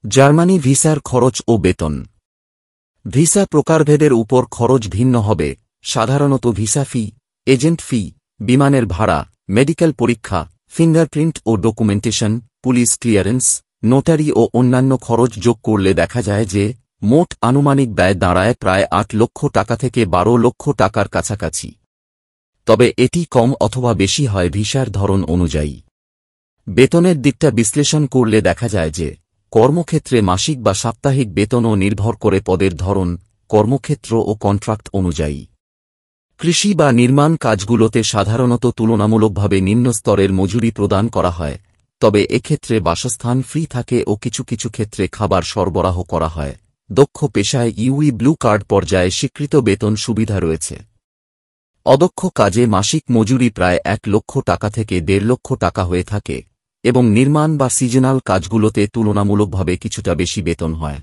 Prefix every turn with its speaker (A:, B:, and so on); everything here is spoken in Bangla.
A: জার্মানি ভিসার খরচ ও বেতন। ভিসা প্রকারভেদের উপর খরচ ভিন্ন হবে। সাধারণত ভিসা ফি, এজেন্ট ফি, বিমানের ভাড়া, মেডিকেল পরীক্ষা, ফিঙ্গারপ্রিন্ট ও ডকুমেন্টেশন, পুলিশ ক্লিয়ারেন্স, নোটারি ও অন্যান্য খরচ যোগ করলে দেখা যায় যে মোট আনুমানিক ব্যয় দাঁড়ায় প্রায় ৮ লক্ষ টাকা থেকে ১২ লক্ষ টাকার কাছাকাছি। তবে এটি কম অথবা বেশি হয় ভিসার ধরন অনুযায়ী। বেতনের দিকটা বিশ্লেষণ করলে দেখা যায় যে কর্মক্ষেত্রে মাসিক বা সাপ্তাহিক বেতনও নির্ভর করে পদের ধরন, কর্মক্ষেত্র ও কন্ট্রাক্ট অনুযায়ী। কৃষি বা নির্মাণ কাজগুলোতে সাধারণত তুলনামূলকভাবে নিম্ন স্তরের মজুরি প্রদান করা হয়, তবে এক্ষেত্রে বাসস্থান ফ্রি থাকে ও কিছু কিছু ক্ষেত্রে খাবার সরবরাহ করা হয়। দক্ষ পেশায় ইউই ব্লু কার্ড পর্যায়ে স্বীকৃত বেতন সুবিধা রয়েছে। অদক্ষ কাজে মাসিক মজুরি প্রায় ১ লক্ষ টাকা থেকে ১.৫ লক্ষ টাকা হয়ে থাকে এবং নির্মাণ বা সিজনাল কাজগুলোতে তুলনামূলকভাবে কিছুটা বেশি বেতন হয়।